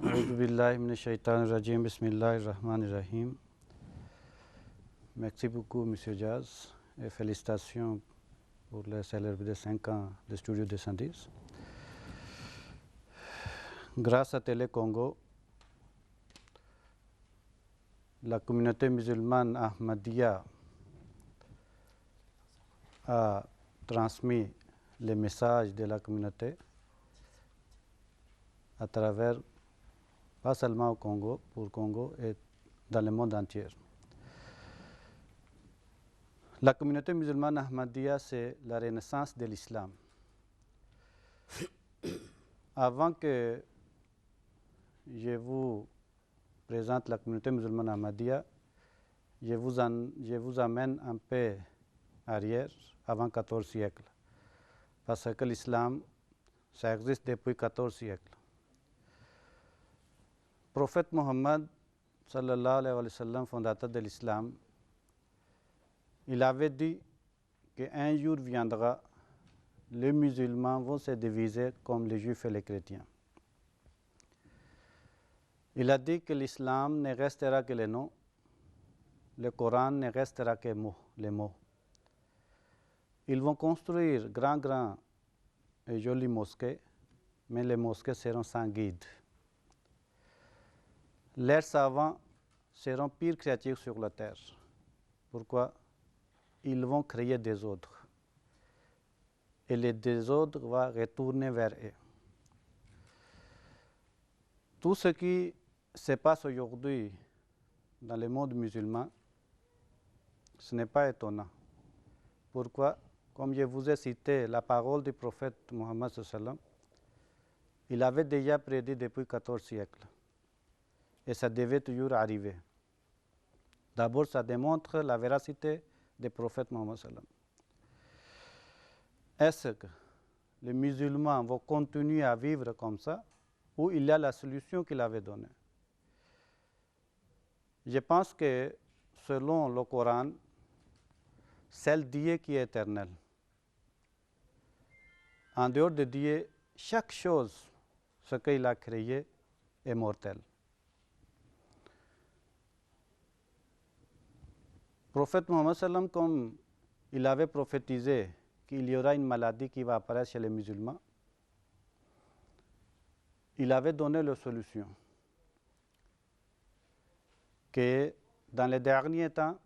Auzubillahiminash-shaytanir-rajim, bismillahir-rahmanir-rahim. Merci beaucoup, Monsieur Jazz, et félicitations pour les célèbres de 5 ans de Studio 210. Grâce à Télé Congo, la communauté musulmane Ahmadiyya a transmis les messages de la communauté à travers, pas seulement au Congo, pour le Congo et dans le monde entier. La communauté musulmane Ahmadiyya, c'est la renaissance de l'islam. Avant que je vous présente la communauté musulmane Ahmadiyya, je vous amène un peu arrière, avant 14 siècles, parce que l'islam, ça existe depuis 14 siècles. Le prophète Mohammed, sallallahu alayhi wa sallam, fondateur de l'islam, il avait dit qu'un jour viendra, les musulmans vont se diviser comme les juifs et les chrétiens. Il a dit que l'islam ne restera que le nom, le Coran ne restera que les mots. Ils vont construire grands et jolies mosquées, mais les mosquées seront sans guide. Leurs savants seront pires créatures sur la terre. Pourquoi? Ils vont créer des ordres. Et les désordres vont retourner vers eux. Tout ce qui se passe aujourd'hui dans le monde musulman, ce n'est pas étonnant. Pourquoi? Comme je vous ai cité la parole du prophète Mohammed sallallahu alayhi wa sallam, il avait déjà prédit depuis 14 siècles. Et ça devait toujours arriver. D'abord, ça démontre la véracité du prophète Mohammed sallallahu alayhi wa sallam. Est-ce que les musulmans vont continuer à vivre comme ça, ou il y a la solution qu'il avait donnée? Je pense que selon le Coran, c'est le Dieu qui est éternel. En dehors de Dieu, chaque chose, ce qu'il a créé, est mortel. Le prophète Mohammed sallam, comme il avait prophétisé qu'il y aura une maladie qui va apparaître chez les musulmans, il avait donné la solution. Que dans les derniers temps,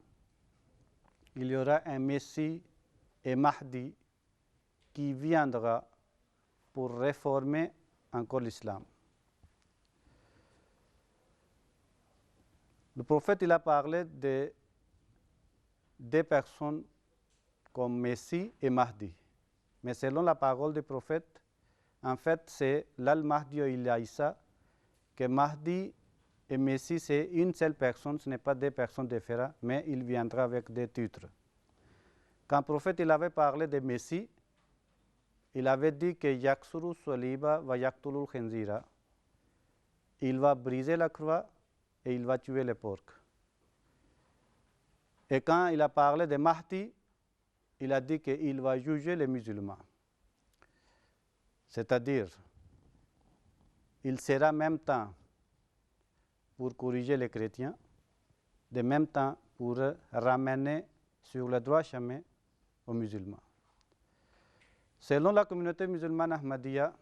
il y aura un Messie et Mahdi qui viendra pour réformer encore l'islam. Le prophète il a parlé de deux personnes comme Messie et Mahdi. Mais selon la parole du prophète, en fait, c'est l'Al-Mahdi ou Issa, que Mahdi et Messie, c'est une seule personne, ce n'est pas deux personnes différentes, mais il viendra avec des titres. Quand le prophète il avait parlé de Messie, il avait dit que Yaksuru Soliba va Yaktulul Khinzira. Il va briser la croix et il va tuer les porcs. Et quand il a parlé de Mahdi, il a dit qu'il va juger les musulmans. C'est-à-dire, il sera en même temps pour corriger les chrétiens, de même temps pour ramener sur le droit chemin aux musulmans. Selon la communauté musulmane Ahmadiyya,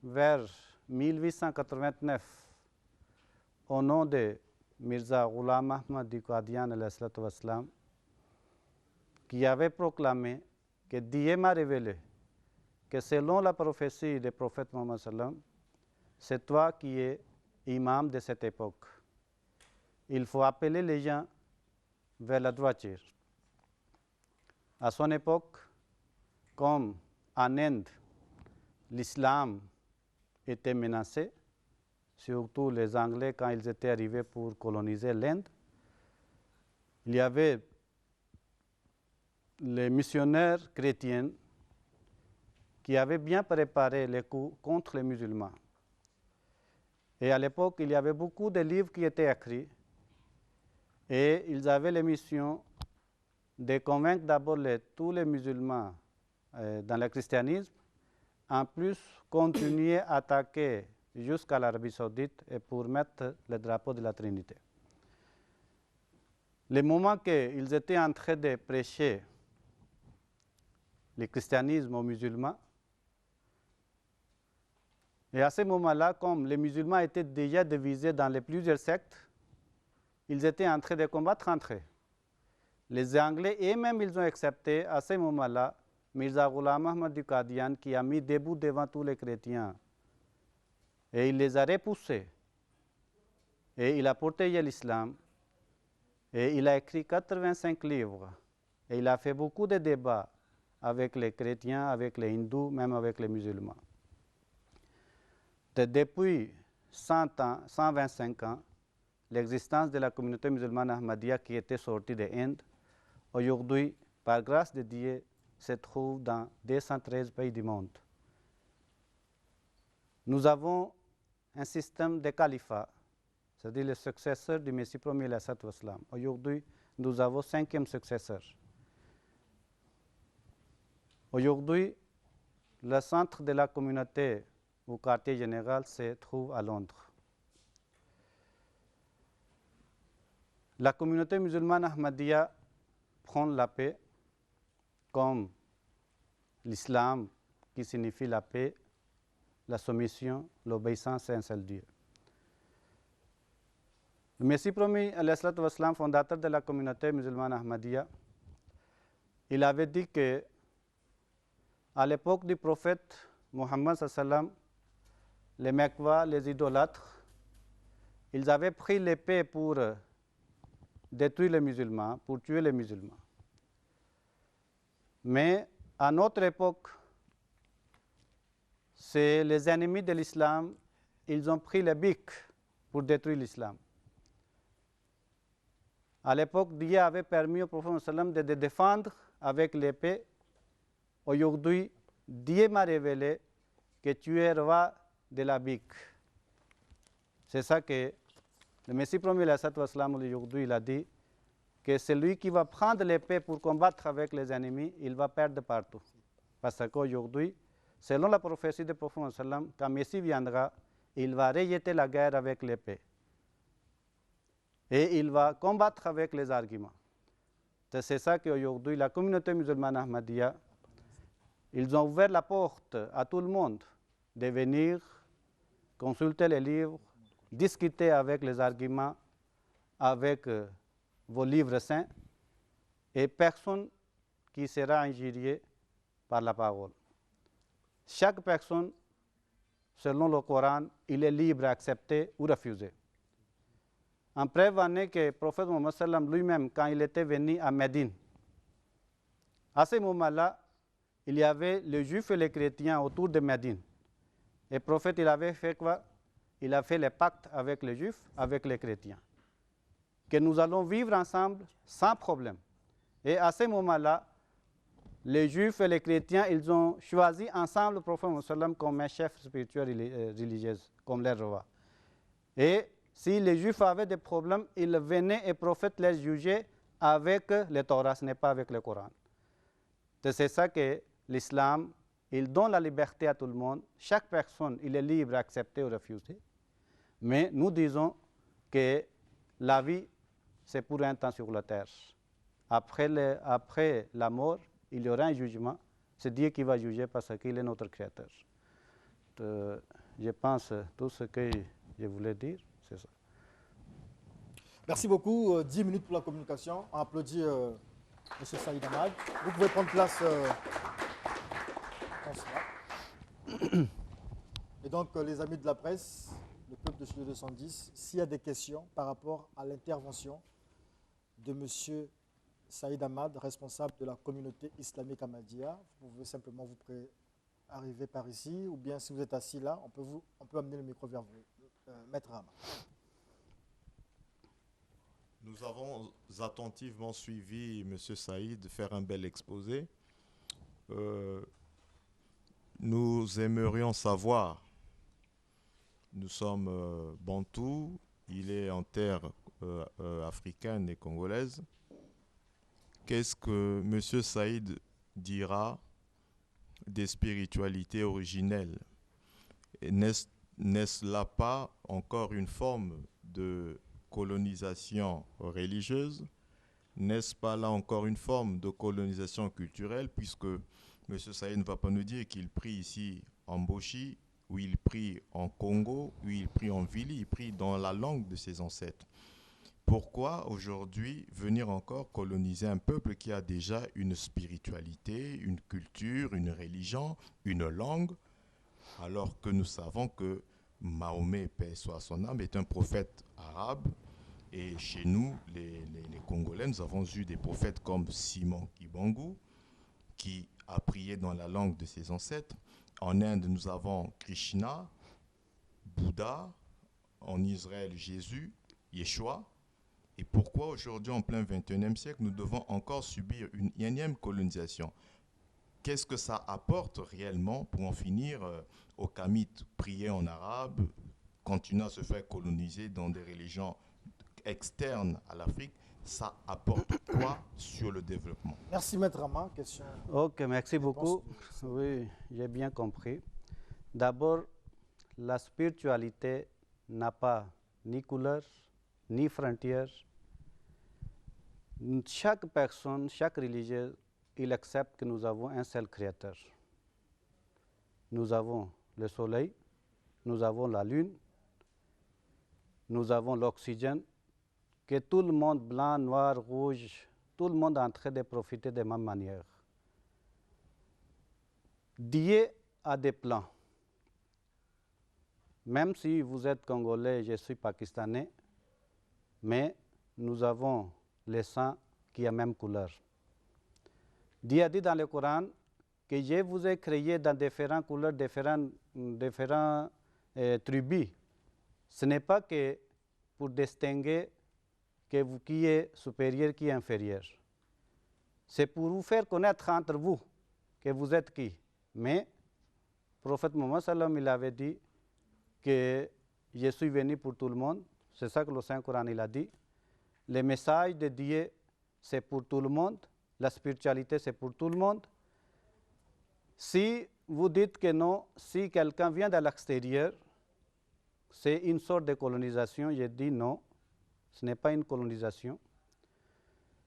vers 1889, au nom de Mirza Ghulam Ahmad du Qadian al-Islam, qui avait proclamé que Dieu m'a révélé que selon la prophétie du prophète Mohammed sallam, c'est toi qui es imam de cette époque. Il faut appeler les gens vers la droiture. À son époque, comme en Inde, l'islam était menacé, surtout les Anglais quand ils étaient arrivés pour coloniser l'Inde, il y avait les missionnaires chrétiens qui avaient bien préparé les coups contre les musulmans. Et à l'époque, il y avait beaucoup de livres qui étaient écrits et ils avaient la mission de convaincre d'abord tous les musulmans dans le christianisme, en plus continuer à attaquer jusqu'à l'Arabie Saoudite et pour mettre le drapeau de la Trinité. Le moment qu'ils étaient en train de prêcher le christianisme aux musulmans, et à ce moment-là, comme les musulmans étaient déjà divisés dans les plusieurs sectes, ils étaient en train de combattre entre eux. Les Anglais eux-mêmes, ils ont accepté à ce moment-là Mirza Ghulam Ahmad du Qadian qui a mis debout devant tous les chrétiens. Et il les a repoussés. Et il a protégé l'islam. Et il a écrit 85 livres. Et il a fait beaucoup de débats avec les chrétiens, avec les hindous, même avec les musulmans. Depuis 100 ans, 125 ans, l'existence de la communauté musulmane Ahmadiyya qui était sortie de l'Inde, aujourd'hui, par grâce de Dieu, se trouve dans 213 pays du monde. Nous avons un système de califat, c'est-à-dire le successeur du Messie premier, l'Islam. Aujourd'hui, nous avons 5e successeur. Aujourd'hui, le centre de la communauté au quartier général se trouve à Londres. La communauté musulmane Ahmadiyya prend la paix comme l'islam qui signifie la paix, la soumission, l'obéissance à un seul Dieu. Le Messie premier, fondateur de la communauté musulmane Ahmadiyya, il avait dit que à l'époque du prophète Mohammed sallam, les Mecquois, les idolâtres, ils avaient pris l'épée pour détruire les musulmans, pour tuer les musulmans. Mais à notre époque, c'est les ennemis de l'islam, ils ont pris les bics pour détruire l'islam. À l'époque, Dieu avait permis au prophète sallam de défendre avec l'épée. Aujourd'hui, Dieu m'a révélé que tu es roi de la bique. C'est ça que le Messie premier, aujourd'hui, il a dit que celui qui va prendre l'épée pour combattre avec les ennemis, il va perdre partout. Parce qu'aujourd'hui, selon la prophétie du prophète, quand Messie viendra, il va rejeter la guerre avec l'épée. Et il va combattre avec les arguments. C'est ça qu'aujourd'hui, la communauté musulmane Ahmadiyya, ils ont ouvert la porte à tout le monde de venir consulter les livres, discuter avec les arguments, avec vos livres saints, et personne qui sera injurié par la parole. Chaque personne, selon le Coran, il est libre d'accepter ou refuser. En preuve en est que le prophète Mohammed sallam lui-même, quand il était venu à Médine, à ce moment-là, il y avait les juifs et les chrétiens autour de Médine. Et le prophète, il avait fait quoi? Il a fait le pacte avec les juifs, avec les chrétiens. Que nous allons vivre ensemble sans problème. Et à ce moment-là, les juifs et les chrétiens, ils ont choisi ensemble le prophète Mohammed sallam comme un chef spirituel religieux, comme leur roi. Et si les Juifs avaient des problèmes, ils venaient et le prophète les jugeait avec le Torah, ce n'est pas avec le Coran. C'est ça que l'islam, il donne la liberté à tout le monde. Chaque personne, il est libre d'accepter ou refuser. Mais nous disons que la vie, c'est pour un temps sur la terre. Après la mort, il y aura un jugement. C'est Dieu qui va juger parce qu'il est notre Créateur. Je pense tout ce que je voulais dire. C'est ça. Merci beaucoup. 10 minutes pour la communication. On applaudit M. Saïd Ahmad. Vous pouvez prendre place. Et donc, les amis de la presse, le peuple de Studio 210, s'il y a des questions par rapport à l'intervention de M. Saïd Ahmad, responsable de la communauté islamique Ahmadiyya, vous pouvez simplement vous arriver par ici, ou bien si vous êtes assis là, on peut amener le micro vers vous. Maître Ahmad. Nous avons attentivement suivi M. Saïd faire un bel exposé. Nous aimerions savoir, nous sommes bantous, il est en terre africaine et congolaise. Qu'est-ce que M. Saïd dira des spiritualités originelles? n'est-ce là pas encore une forme de colonisation religieuse? N'est-ce pas là encore une forme de colonisation culturelle, puisque M. Saïd ne va pas nous dire qu'il prie ici en Boshi, ou il prie en Congo, ou il prie en Vili, il prie dans la langue de ses ancêtres. Pourquoi aujourd'hui venir encore coloniser un peuple qui a déjà une spiritualité, une culture, une religion, une langue, alors que nous savons que Mahomet, paix soit son âme, est un prophète arabe. Et chez nous, les Congolais, nous avons eu des prophètes comme Simon Kibangu, qui a prié dans la langue de ses ancêtres. En Inde, nous avons Krishna, Bouddha. En Israël, Jésus, Yeshua. Et pourquoi aujourd'hui, en plein 21e siècle, nous devons encore subir une énième colonisation? Qu'est-ce que ça apporte réellement pour en finir aux Kamites, prier en arabe, continuer à se faire coloniser dans des religions externes à l'Afrique? Ça apporte quoi sur le développement? Merci, Maître Rama. Question. Ok, merci beaucoup. Oui, j'ai bien compris. D'abord, la spiritualité n'a pas ni couleur, ni frontières. Chaque personne, chaque religieux, il accepte que nous avons un seul créateur. Nous avons le soleil, nous avons la lune, nous avons l'oxygène, que tout le monde, blanc, noir, rouge, tout le monde est en train de profiter de la même manière. Dieu a des plans. Même si vous êtes congolais, je suis pakistanais, mais nous avons le sang qui a la même couleur. Dieu a dit dans le Coran que je vous ai créé dans différentes couleurs, différentes tribus. Ce n'est pas que pour distinguer que vous qui est supérieur, qui est inférieur. C'est pour vous faire connaître entre vous que vous êtes qui. Mais le prophète Mohammed sallam, il avait dit que je suis venu pour tout le monde. C'est ça que le Saint-Coran il a dit. Le message de Dieu, c'est pour tout le monde. La spiritualité, c'est pour tout le monde. Si vous dites que non, si quelqu'un vient de l'extérieur, c'est une sorte de colonisation, je dis non, ce n'est pas une colonisation,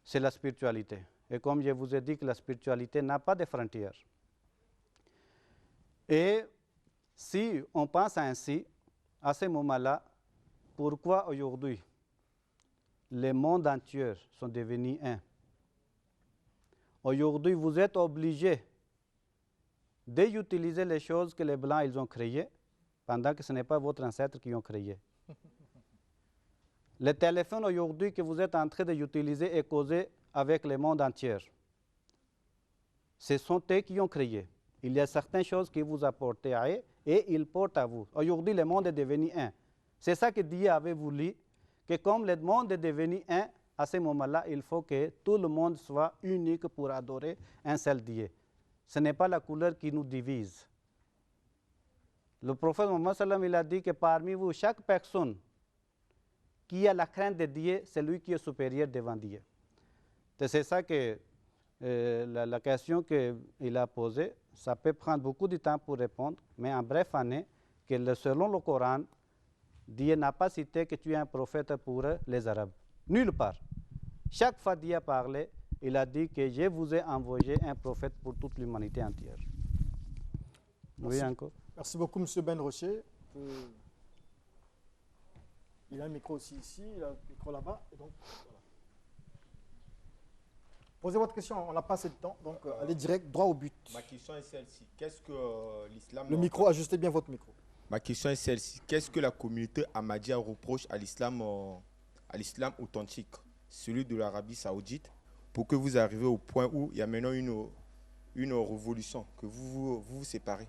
c'est la spiritualité. Et comme je vous ai dit que la spiritualité n'a pas de frontières. Et si on pense ainsi, à ce moment-là, pourquoi aujourd'hui les mondes entiers sont devenus un? Aujourd'hui, vous êtes obligés d'utiliser les choses que les Blancs ils ont créées, pendant que ce n'est pas votre ancêtre qui ont créé. Le téléphone aujourd'hui que vous êtes en train d'utiliser et causer avec le monde entier, ce sont eux qui ont créé. Il y a certaines choses qui vous apportent à eux et ils portent à vous. Aujourd'hui, le monde est devenu un. C'est ça que Dieu avait voulu, que comme le monde est devenu un, à ce moment-là, il faut que tout le monde soit unique pour adorer un seul Dieu. Ce n'est pas la couleur qui nous divise. Le prophète Mohammed sallam, il a dit que parmi vous, chaque personne qui a la crainte de Dieu, c'est lui qui est supérieur devant Dieu. C'est ça que la question qu'il a posée, ça peut prendre beaucoup de temps pour répondre, mais en bref année, que selon le Coran, Dieu n'a pas cité que tu es un prophète pour les Arabes. Nulle part. Chaque fois Dieu a parlé, il a dit que je vous ai envoyé un prophète pour toute l'humanité entière. Merci. Oui, encore. Merci beaucoup, M. Ben Rocher. Il a un micro aussi ici, il a un micro là-bas. Donc, voilà. Posez votre question, on n'a pas assez de temps, donc allez direct, droit au but. Ma question est celle-ci. Qu'est-ce que l'islam... Le micro, ajustez bien votre micro. Ma question est celle-ci. Qu'est-ce que la communauté ahmadiyya reproche à l'islam authentique, celui de l'Arabie saoudite, pour que vous arriviez au point où il y a maintenant une révolution, que vous séparez?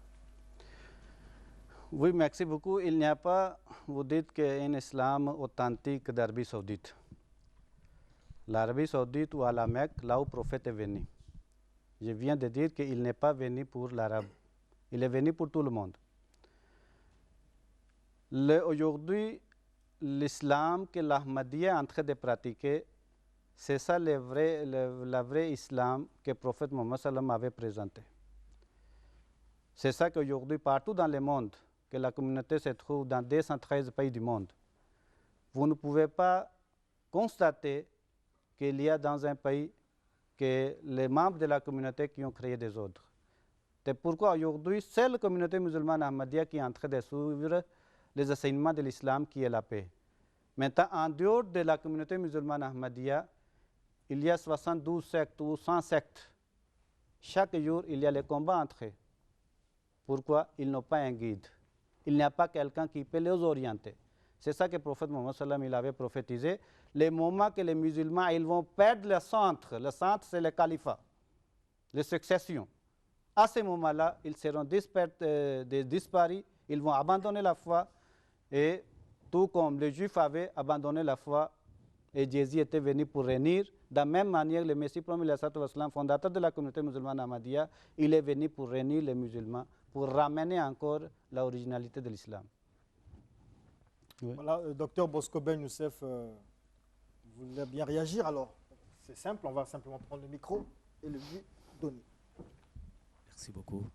Oui, merci beaucoup. Il n'y a pas, vous dites qu'un islam authentique d'Arabie saoudite. L'Arabie saoudite ou à la Mecque, là où le prophète est venu. Je viens de dire qu'il n'est pas venu pour l'arabe. Il est venu pour tout le monde. Aujourd'hui, l'islam que l'Ahmadiyya est en train de pratiquer, c'est ça le vrai islam que le prophète Mohammed sallam avait présenté. C'est ça qu'aujourd'hui, partout dans le monde, que la communauté se trouve dans 213 pays du monde, vous ne pouvez pas constater qu'il y a dans un pays que les membres de la communauté qui ont créé des ordres. C'est pourquoi aujourd'hui, c'est la communauté musulmane Ahmadiyya qui est en train de suivre les enseignements de l'islam qui est la paix. Maintenant, en dehors de la communauté musulmane Ahmadiyya, il y a 72 sectes ou 100 sectes. Chaque jour, il y a les combats entre eux. Pourquoi? Ils n'ont pas un guide. Il n'y a pas quelqu'un qui peut les orienter. C'est ça que le prophète Mohammed sallam il avait prophétisé. Les moments que les musulmans ils vont perdre le centre c'est le califat, les successions. À ce moment-là, ils seront disparus, ils vont abandonner la foi, et tout comme les Juifs avaient abandonné la foi et Jésus était venu pour régner, de la même manière, le Messie promis, fondateur de la communauté musulmane Ahmadiyya, il est venu pour régner les musulmans, pour ramener encore l'originalité de l'islam. Oui. Voilà, docteur Bosco Ben Youssef, vous voulez bien réagir alors? C'est simple, on va simplement prendre le micro et le lui donner. Merci beaucoup.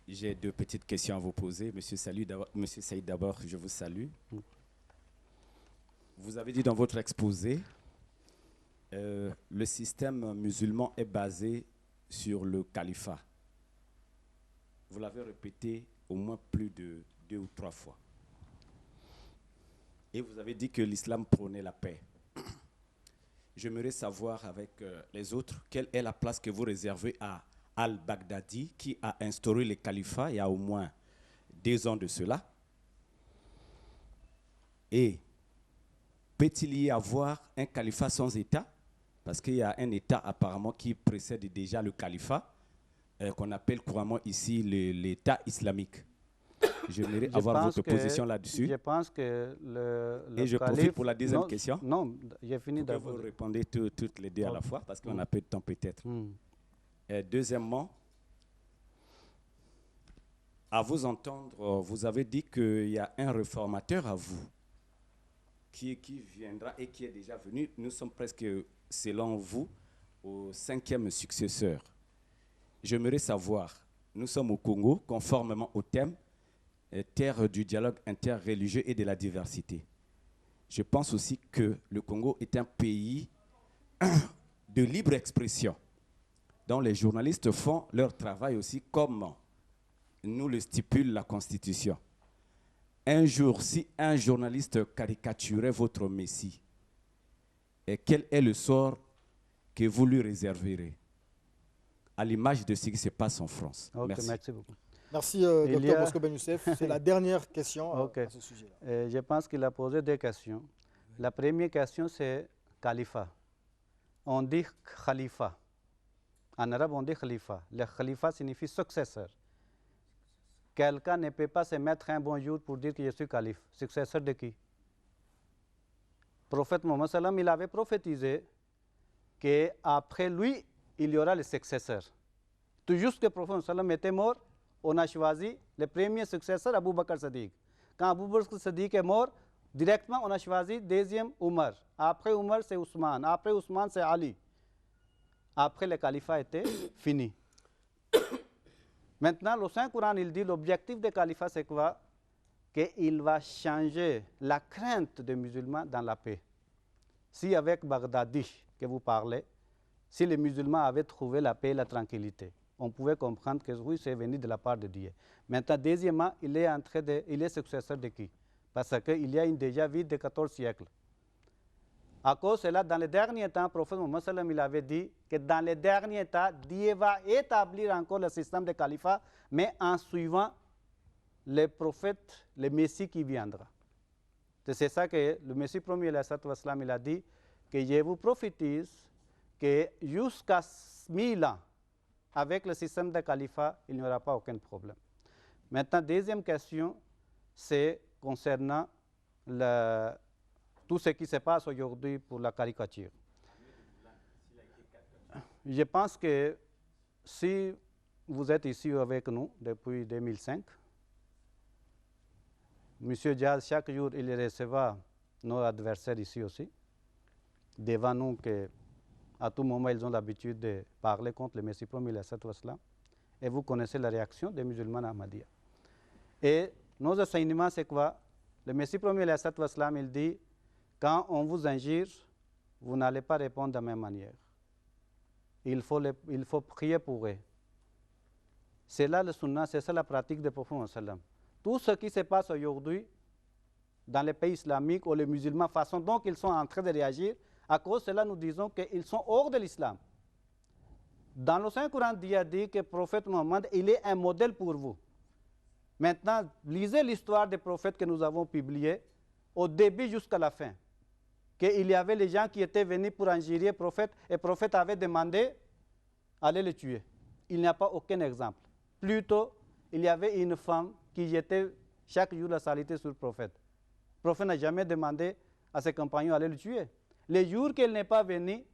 J'ai deux petites questions à vous poser. Monsieur Saïd, d'abord, je vous salue. Vous avez dit dans votre exposé, le système musulman est basé sur le califat. Vous l'avez répété au moins plus de 2 ou 3 fois. Et vous avez dit que l'islam prônait la paix. J'aimerais savoir avec les autres, quelle est la place que vous réservez à Al-Baghdadi, qui a instauré le califat il y a au moins 2 ans de cela. Et peut-il y avoir un califat sans État? Parce qu'il y a un État apparemment qui précède déjà le califat, qu'on appelle couramment ici l'État islamique. J'aimerais avoir votre position là-dessus. Je pense que le et je calife, profite pour la deuxième question. Non, j'ai fini d'abord. Vous répondez toutes les deux à la fois, parce qu'on a peu de temps peut-être. Deuxièmement, à vous entendre, vous avez dit qu'il y a un réformateur à vous qui viendra et qui est déjà venu. Nous sommes presque, selon vous, au 5e successeur. J'aimerais savoir, nous sommes au Congo, conformément au thème, terre du dialogue interreligieux et de la diversité. Je pense aussi que le Congo est un pays de libre expression, dont les journalistes font leur travail aussi comme nous le stipule la Constitution. Un jour, si un journaliste caricaturait votre Messie, et quel est le sort que vous lui réserverez, à l'image de ce qui se passe en France? Okay, merci beaucoup. Merci, docteur Bosco Ben Youssef. C'est la dernière question à ce sujet-là. Je pense qu'il a posé 2 questions. La première question, c'est Khalifa. On dit Khalifa. En arabe, on dit Khalifa. Le Khalifa signifie successeur. Quelqu'un ne peut pas se mettre un bon jour pour dire que je suis calife. Successeur de qui? Le prophète Mohammed sallam, il avait prophétisé qu'après lui, il y aura le successeur. Tout juste que le prophète sallam était mort, on a choisi le premier successeur, Abu Bakr Siddiq. Quand Abu Bakr Siddiq est mort, directement on a choisi deuxième Omar. Après Omar, c'est Ousmane. Après Ousmane, c'est Ali. Après le califat était fini. Maintenant, le Saint-Coran, il dit l'objectif du califat, c'est quoi? Qu'il va changer la crainte des musulmans dans la paix. Si avec Baghdadi que vous parlez, si les musulmans avaient trouvé la paix et la tranquillité, on pouvait comprendre que oui, c'est venu de la part de Dieu. Maintenant, deuxièmement, il est successeur de qui? Parce qu'il y a une déjà vie de 14 siècles. À cause de cela, dans les derniers temps, le prophète Mohammed sallam, il avait dit que dans les derniers temps, Dieu va établir encore le système de califat, mais en suivant les prophètes, le Messie qui viendra. C'est ça que le Messie premier, il a dit, que je vous prophétise que jusqu'à 1000 ans, avec le système de califat, il n'y aura pas aucun problème. Maintenant, deuxième question, c'est concernant tout ce qui se passe aujourd'hui pour la caricature. Je pense que si vous êtes ici avec nous depuis 2005, M. Diaz, chaque jour, il recevra nos adversaires ici aussi, devant nous que à tout moment, ils ont l'habitude de parler contre le Messie promis, et vous connaissez la réaction des musulmans ahmadiyya. Et nos enseignements, c'est quoi? Le Messie premier, il dit, quand on vous injure, vous n'allez pas répondre de la même manière. Il faut prier pour eux. C'est là le sunnah, c'est ça la pratique du prophète. Tout ce qui se passe aujourd'hui dans les pays islamiques ou les musulmans, façon dont ils sont en train de réagir, à cause de cela, nous disons qu'ils sont hors de l'islam. Dans le Saint-Coran, Dieu a dit que le prophète Mohammed, il est un modèle pour vous. Maintenant, lisez l'histoire des prophètes que nous avons publiée, au début jusqu'à la fin. Qu'il y avait les gens qui étaient venus pour injurier le prophète, et le prophète avait demandé d'aller le tuer. Il n'y a pas aucun exemple. Plutôt, il y avait une femme qui jetait chaque jour la saleté sur le prophète. Le prophète n'a jamais demandé à ses compagnons d'aller le tuer. Les jours qu'il n'est pas venu,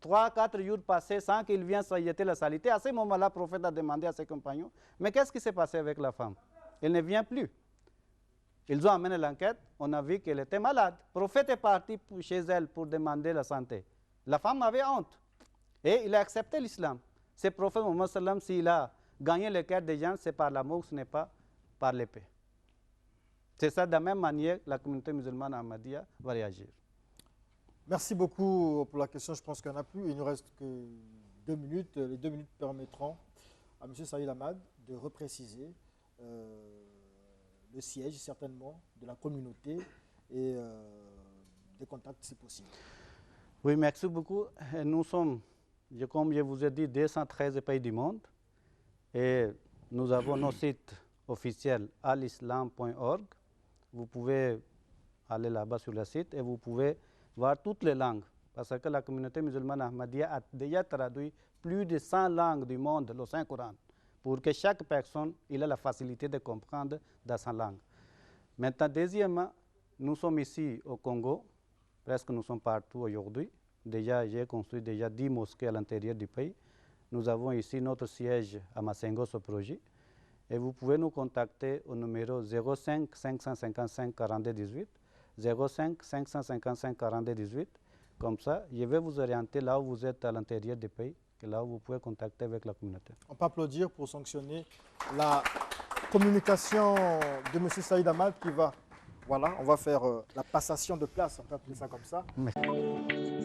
3-4 jours passés sans qu'il vienne se jeter la saleté, à ce moment-là, le prophète a demandé à ses compagnons, mais qu'est-ce qui s'est passé avec la femme? Elle ne vient plus. Ils ont amené l'enquête, on a vu qu'elle était malade. Le prophète est parti chez elle pour demander la santé. La femme avait honte et il a accepté l'islam. C'est le prophète Mohammed sallam, s'il a gagné le cœur des gens, c'est par l'amour, ce n'est pas par l'épée. C'est ça, de la même manière, la communauté musulmane ahmadiyya va réagir. Merci beaucoup pour la question. Je pense qu'il n'y en a plus. Il ne nous reste que 2 minutes. Les 2 minutes permettront à M. Saïd Ahmad de repréciser le siège, certainement, de la communauté et des contacts, si possible. Oui, merci beaucoup. Nous sommes, comme je vous ai dit, 213 pays du monde et nous avons nos sites officiels alislam.org. Vous pouvez aller là-bas sur le site et vous pouvez voir toutes les langues, parce que la communauté musulmane ahmadiyya a déjà traduit plus de 100 langues du monde, le Saint-Coran, pour que chaque personne ait la facilité de comprendre dans sa langue. Maintenant, deuxièmement, nous sommes ici au Congo, presque nous sommes partout aujourd'hui. Déjà, j'ai construit déjà 10 mosquées à l'intérieur du pays. Nous avons ici notre siège à Massengo, ce projet. Et vous pouvez nous contacter au numéro 05 555 42 18. 05 555 42 18. Comme ça, je vais vous orienter là où vous êtes à l'intérieur du pays, que là où vous pouvez contacter avec la communauté. On peut applaudir pour sanctionner la communication de M. Saïd Ahmad qui va, voilà, on va faire la passation de place, on peut appeler ça comme ça. Merci.